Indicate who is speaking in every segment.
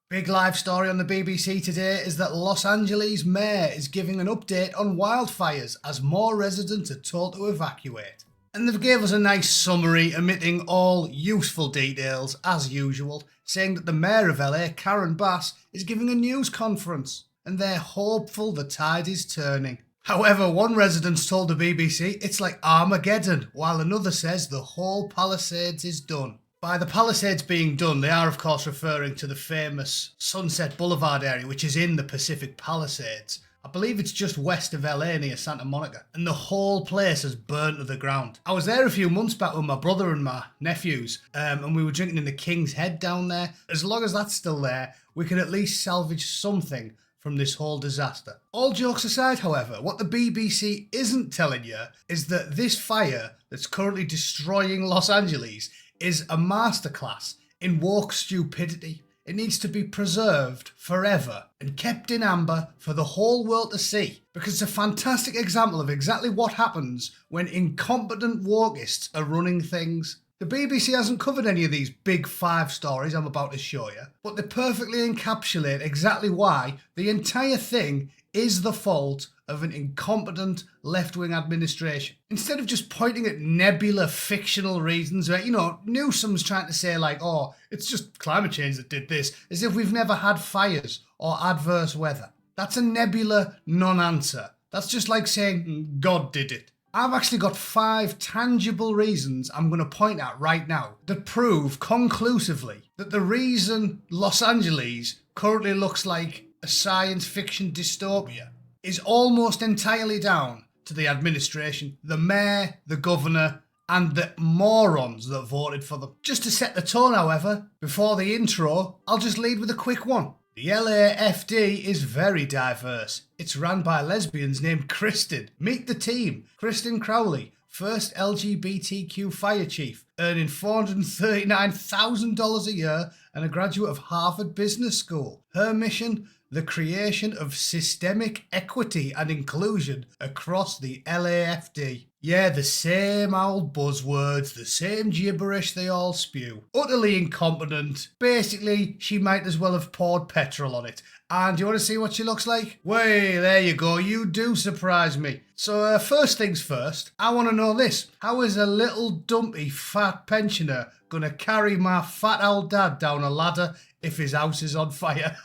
Speaker 1: Big live story on the BBC today is that Los Angeles mayor is giving an update on wildfires as more residents are told to evacuate. And they've gave us a nice summary omitting all useful details as usual, saying that the mayor of LA, Karen Bass, is giving a news conference and they're hopeful the tide is turning. However, one resident told the BBC it's like Armageddon, while another says the whole Palisades is done. By the Palisades being done, they are of course referring to the famous Sunset Boulevard area, which is in the Pacific Palisades. I believe it's just west of LA near Santa Monica, and the whole place has burnt to the ground. I was there a few months back with my brother and my nephews, and we were drinking in the King's Head down there. As long as that's still there, we can at least salvage something from this whole disaster. All jokes aside, however, what the BBC isn't telling you is that this fire that's currently destroying Los Angeles is a masterclass in woke stupidity. It needs to be preserved forever and kept in amber for the whole world to see, because it's a fantastic example of exactly what happens when incompetent wokeists are running things. The BBC hasn't covered any of these big 5 stories I'm about to show you, but they perfectly encapsulate exactly why the entire thing is the fault of an incompetent left-wing administration. Instead of just pointing at nebula fictional reasons where, Newsom's trying to say like, oh, it's just climate change that did this, as if we've never had fires or adverse weather. That's a nebula non-answer. That's just like saying God did it. I've actually got 5 tangible reasons I'm going to point at right now that prove conclusively that the reason Los Angeles currently looks like a science fiction dystopia is almost entirely down to the administration, the mayor, the governor, and the morons that voted for them. Just to set the tone, however, before the intro, I'll just lead with a quick one. The LAFD is very diverse. It's run by lesbians named Kristen. Meet the team. Kristen Crowley, first LGBTQ fire chief, earning $439,000 a year and a graduate of Harvard Business School. Her mission? The creation of systemic equity and inclusion across the LAFD. Yeah, the same old buzzwords, the same gibberish they all spew. Utterly incompetent. Basically, she might as well have poured petrol on it. And do you want to see what she looks like? Way, there you go, you do surprise me. So first things first, I want to know this. How is a little dumpy fat pensioner gonna carry my fat old dad down a ladder if his house is on fire?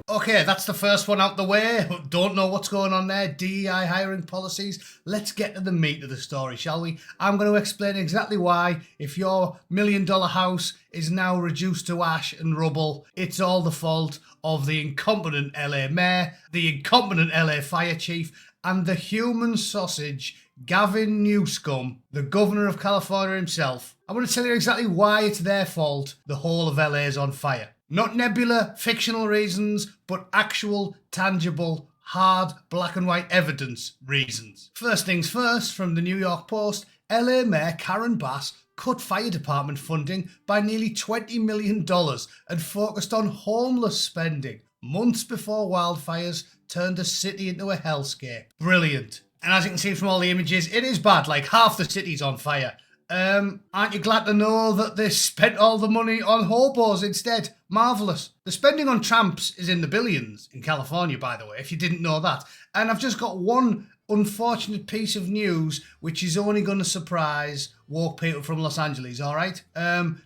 Speaker 1: Okay, that's the first one out the way. Don't know what's going on there. DEI hiring policies. Let's get to the meat of the story, shall we? I'm going to explain exactly why, if your $1 million house is now reduced to ash and rubble, it's all the fault of the incompetent LA mayor, the incompetent LA fire chief, and the human sausage Gavin Newsom, the governor of California himself. I'm going to tell you exactly why it's their fault the whole of LA is on fire. Not nebula, fictional reasons, but actual, tangible, hard, black and white evidence reasons. First things first, from the New York Post, LA Mayor Karen Bass cut fire department funding by nearly $20 million and focused on homeless spending months before wildfires turned the city into a hellscape. Brilliant. And as you can see from all the images, it is bad, like half the city's on fire. Aren't you glad to know that they spent all the money on hobos instead? Marvellous. The spending on tramps is in the billions in California, by the way, if you didn't know that. And I've just got one unfortunate piece of news which is only going to surprise woke people from Los Angeles, alright?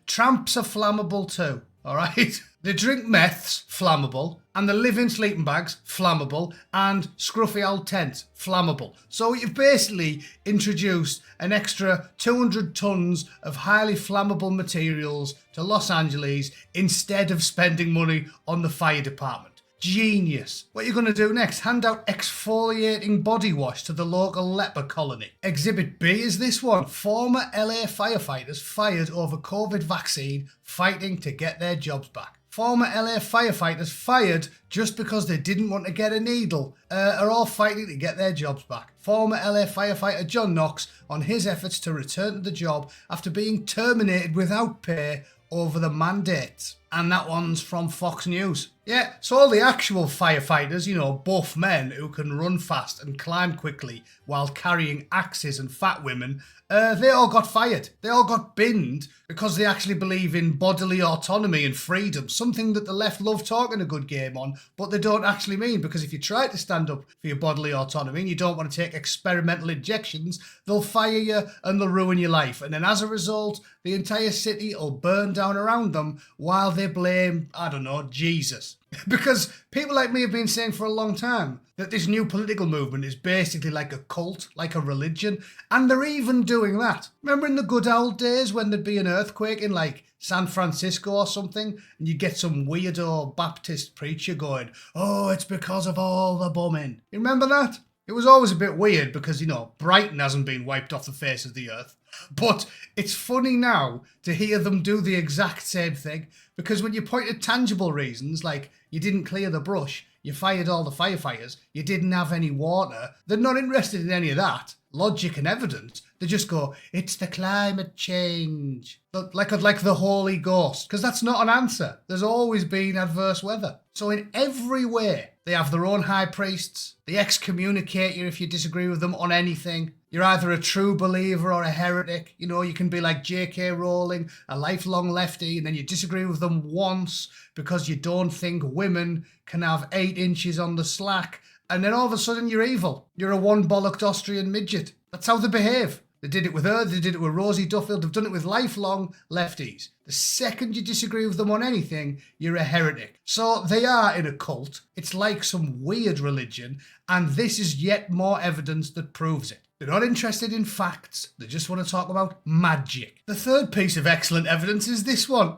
Speaker 1: Tramps are flammable too, alright? They drink meths, flammable, and they live in sleeping bags, flammable, and scruffy old tents, flammable. So you've basically introduced an extra 200 tons of highly flammable materials to Los Angeles instead of spending money on the fire department. Genius. What are you going to do next? Hand out exfoliating body wash to the local leper colony. Exhibit B is this one. Former LA firefighters fired over COVID vaccine fighting to get their jobs back. Former LA firefighters fired just because they didn't want to get a needle are all fighting to get their jobs back. Former LA firefighter John Knox on his efforts to return to the job after being terminated without pay over the mandates. And that one's from Fox News. Yeah, so all the actual firefighters, buff men who can run fast and climb quickly while carrying axes and fat women, they all got fired. They all got binned because they actually believe in bodily autonomy and freedom, something that the left love talking a good game on, but they don't actually mean, because if you try to stand up for your bodily autonomy and you don't want to take experimental injections, they'll fire you and they'll ruin your life. And then as a result, the entire city will burn down around them while they blame, I don't know, Jesus. Because people like me have been saying for a long time that this new political movement is basically like a cult, like a religion, and they're even doing that. Remember in the good old days when there'd be an earthquake in like San Francisco or something, and you get some weirdo Baptist preacher going, "Oh, it's because of all the bombing." You remember that? It was always a bit weird because, Brighton hasn't been wiped off the face of the earth. But it's funny now to hear them do the exact same thing, because when you point at tangible reasons, like you didn't clear the brush, you fired all the firefighters, you didn't have any water, they're not interested in any of that. Logic and evidence. They just go, "It's the climate change." Like the Holy Ghost, because that's not an answer. There's always been adverse weather. So in every way, they have their own high priests. They excommunicate you if you disagree with them on anything. You're either a true believer or a heretic. You can be like J.K. Rowling, a lifelong lefty, and then you disagree with them once because you don't think women can have 8 inches on the slack. And then all of a sudden you're evil. You're a one-bollocked Austrian midget. That's how they behave. They did it with her, they did it with Rosie Duffield, they've done it with lifelong lefties. The second you disagree with them on anything, you're a heretic. So they are in a cult. It's like some weird religion, and this is yet more evidence that proves it. They're not interested in facts, they just want to talk about magic. The third piece of excellent evidence is this one.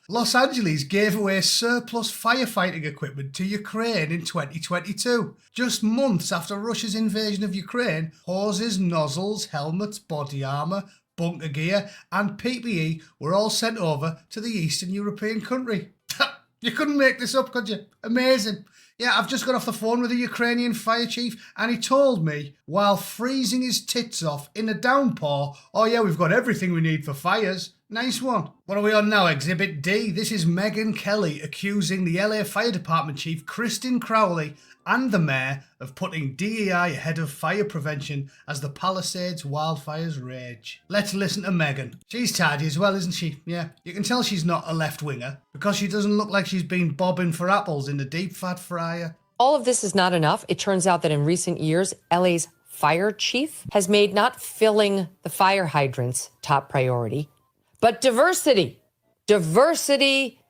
Speaker 1: Los Angeles gave away surplus firefighting equipment to Ukraine in 2022. Just months after Russia's invasion of Ukraine, hoses, nozzles, helmets, body armour, bunker gear and PPE were all sent over to the Eastern European country. You couldn't make this up, could you? Amazing. Yeah, I've just got off the phone with a Ukrainian fire chief and he told me, while freezing his tits off in a downpour, "Oh yeah, we've got everything we need for fires." Nice one. What are we on now? Exhibit D. This is Megyn Kelly accusing the LA Fire Department Chief Kristen Crowley and the mayor of putting DEI ahead of fire prevention as the Palisades wildfires rage. Let's listen to Megyn. She's tidy as well, isn't she? Yeah, you can tell she's not a left-winger because she doesn't look like she's been bobbing for apples in the deep fat fryer.
Speaker 2: All of this is not enough. It turns out that in recent years, LA's fire chief has made not filling the fire hydrants top priority, but diversity. Diversity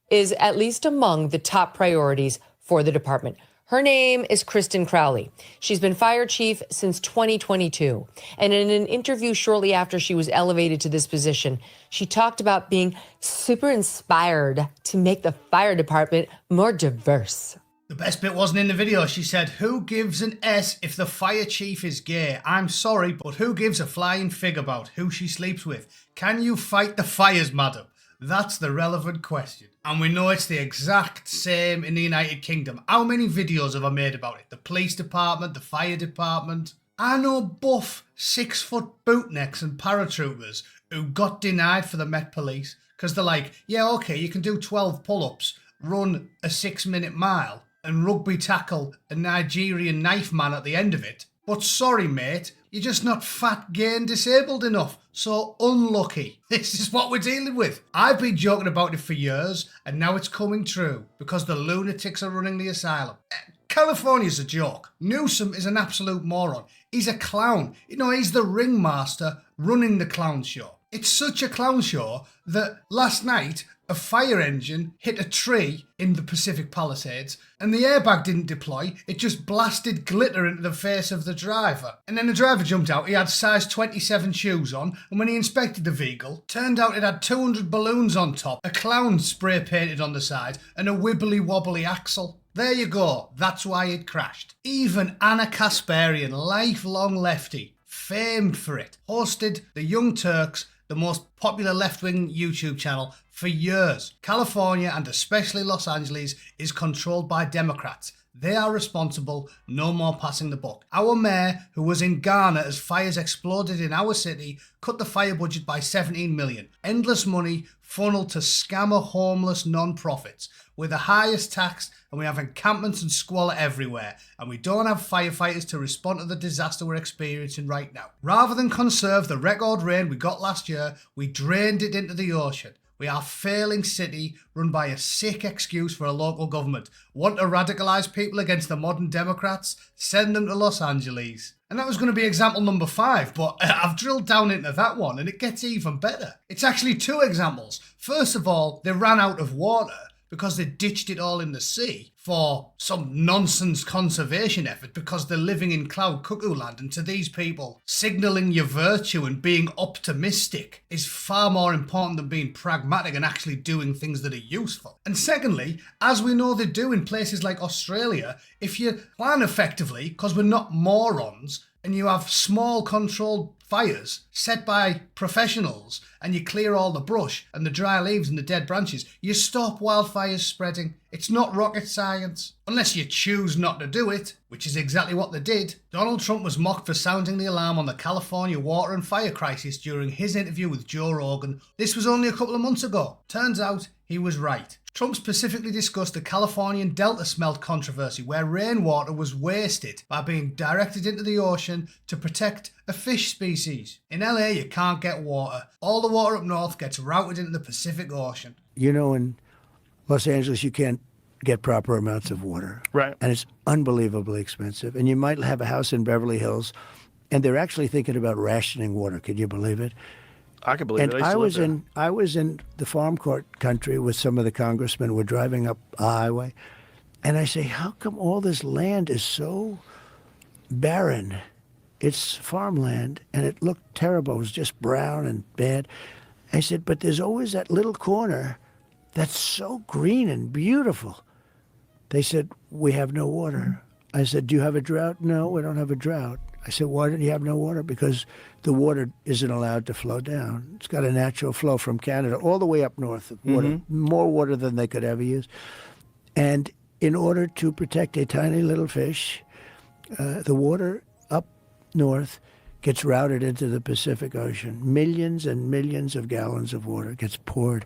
Speaker 2: is at least among the top priorities for the department. Her name is Kristen Crowley. She's been fire chief since 2022. And in an interview shortly after she was elevated to this position, she talked about being super inspired to make the fire department more diverse.
Speaker 1: The best bit wasn't in the video. She said, "Who gives an S if the fire chief is gay? I'm sorry, but who gives a flying fig about who she sleeps with? Can you fight the fires, madam?" That's the relevant question. And we know it's the exact same in the United Kingdom. How many videos have I made about it? The police department, the fire department. I know buff 6-foot bootnecks and paratroopers who got denied for the Met Police because they're like, "Yeah, okay, you can do 12 pull-ups, run a 6-minute mile, and rugby tackle a Nigerian knife man at the end of it. But sorry, mate, you're just not fat, gay and disabled enough. So unlucky. This is what we're dealing with." I've been joking about it for years, and now it's coming true because the lunatics are running the asylum. California's a joke. Newsom is an absolute moron. He's a clown. He's the ringmaster running the clown show. It's such a clown show that last night a fire engine hit a tree in the Pacific Palisades and the airbag didn't deploy. It just blasted glitter into the face of the driver. And then the driver jumped out. He had size 27 shoes on, and when he inspected the vehicle, turned out it had 200 balloons on top, a clown spray painted on the side, and a wibbly wobbly axle. There you go. That's why it crashed. Even Anna Kasparian, lifelong lefty, famed for it, hosted the Young Turks, the most popular left-wing YouTube channel, for years. California, and especially Los Angeles, is controlled by Democrats. They are responsible, no more passing the buck. Our mayor, who was in Ghana as fires exploded in our city, cut the fire budget by 17 million. Endless money funneled to scammer homeless non-profits. We're the highest tax and we have encampments and squalor everywhere, and we don't have firefighters to respond to the disaster we're experiencing right now. Rather than conserve the record rain we got last year, we drained it into the ocean. We are a failing city run by a sick excuse for a local government. Want to radicalise people against the modern Democrats? Send them to Los Angeles. And that was going to be example number 5, but I've drilled down into that one and it gets even better. It's actually 2 examples. First of all, they ran out of water because they ditched it all in the sea for some nonsense conservation effort because they're living in cloud cuckoo land, and to these people, signalling your virtue and being optimistic is far more important than being pragmatic and actually doing things that are useful. And secondly, as we know they do in places like Australia, if you plan effectively, because we're not morons, and you have small controlled fires set by professionals and you clear all the brush and the dry leaves and the dead branches, you stop wildfires spreading. It's not rocket science. Unless you choose not to do it, which is exactly what they did. Donald Trump was mocked for sounding the alarm on the California water and fire crisis during his interview with Joe Rogan. This was only a couple of months ago. Turns out he was right. Trump specifically discussed the Californian Delta smelt controversy, where rainwater was wasted by being directed into the ocean to protect a fish species. In LA, you can't get water. All the water up north gets routed into the Pacific Ocean.
Speaker 3: You know, in Los Angeles, you can't get proper amounts of water.
Speaker 4: Right.
Speaker 3: And it's unbelievably expensive. And you might have a house in Beverly Hills, and they're actually thinking about rationing water. Can you believe it?
Speaker 4: I can believe
Speaker 3: And
Speaker 4: it.
Speaker 3: I was in the farm court country with some of the congressmen. We're driving up a highway, and I say, how come all this land is so barren? It's farmland, and it looked terrible. It was just brown and bad. I said, but there's always that little corner that's so green and beautiful. They said, we have no water. I said, do you have a drought? No, we don't have a drought. I said, why don't you have no water? Because the water isn't allowed to flow down. It's got a natural flow from Canada all the way up north. Water, more water than they could ever use. And in order to protect a tiny little fish, the water up north gets routed into the Pacific Ocean. Millions and millions of gallons of water gets poured.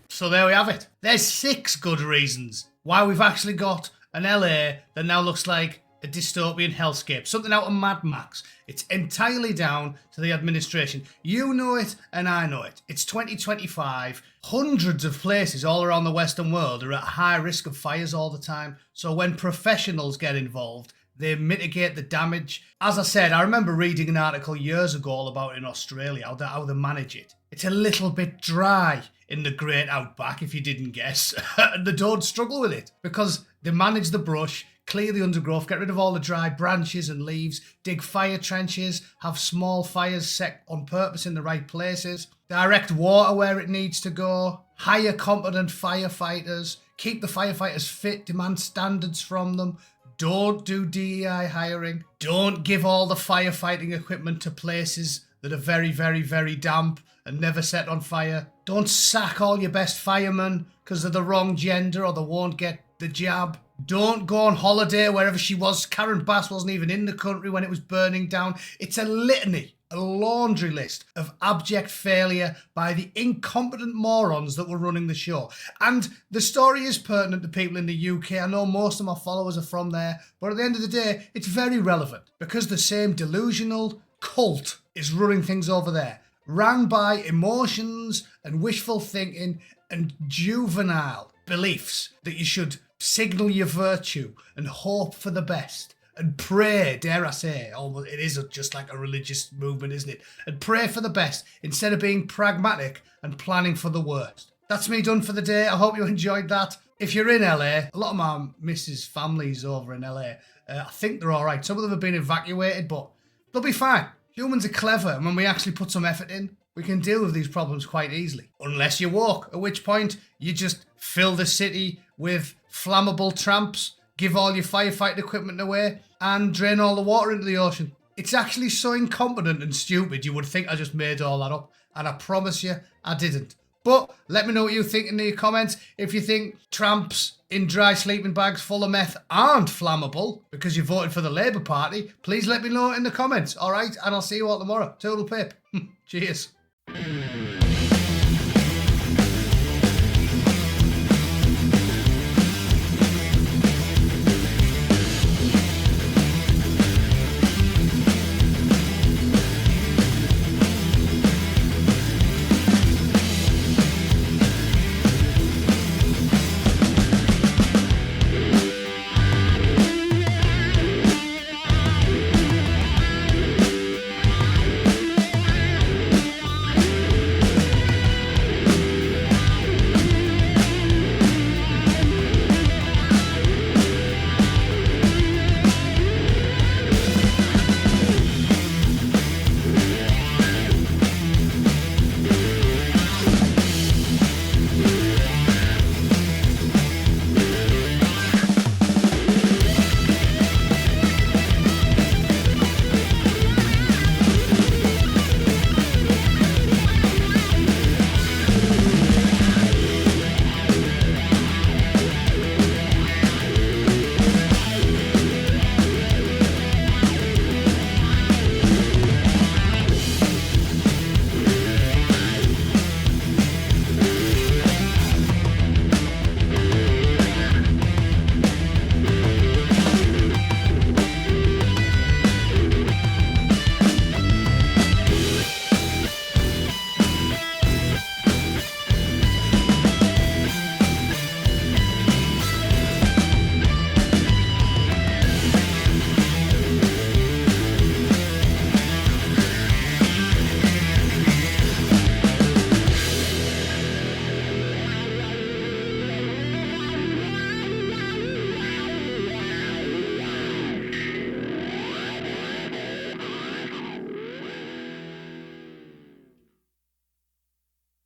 Speaker 1: So there we have it. There's 6 good reasons why we've actually got an LA that now looks like a dystopian hellscape, something out of Mad Max. It's entirely down to the administration. You know it and I know it. It's 2025. Hundreds of places all around the Western world are at high risk of fires all the time. So when professionals get involved, they mitigate the damage. As I said, I remember reading an article years ago all about in Australia, how they manage it. It's a little bit dry in the Great Outback, if you didn't guess. And they don't struggle with it because they manage the brush, clear the undergrowth, get rid of all the dry branches and leaves, dig fire trenches, have small fires set on purpose in the right places, direct water where it needs to go, hire competent firefighters, keep the firefighters fit, demand standards from them, don't do DEI hiring, don't give all the firefighting equipment to places that are very, very, very damp and never set on fire. Don't sack all your best firemen because they're the wrong gender or they won't get the jab. Don't go on holiday wherever she was. Karen Bass wasn't even in the country when it was burning down. It's a litany, a laundry list of abject failure by the incompetent morons that were running the show. And the story is pertinent to people in the UK. I know most of my followers are from there, but at the end of the day, it's very relevant because the same delusional cult is running things over there, ran by emotions and wishful thinking and juvenile beliefs that you should signal your virtue and hope for the best and pray, dare I say, almost, it is just like a religious movement, isn't it? And pray for the best instead of being pragmatic and planning for the worst. That's me done for the day. I hope you enjoyed that. If you're in LA, a lot of my missus' family's over in LA. I think they're all right. Some of them have been evacuated, but they'll be fine. Humans are clever, and when we actually put some effort in, we can deal with these problems quite easily. Unless you walk, at which point you just fill the city with flammable tramps, give all your firefighting equipment away, and drain all the water into the ocean. It's actually so incompetent and stupid you would think I just made all that up, and I promise you I didn't. But let me know what you think in the comments. If you think tramps in dry sleeping bags full of meth aren't flammable because you voted for the Labour Party, please let me know in the comments. All right, and I'll see you all tomorrow. Toodle pip. Cheers.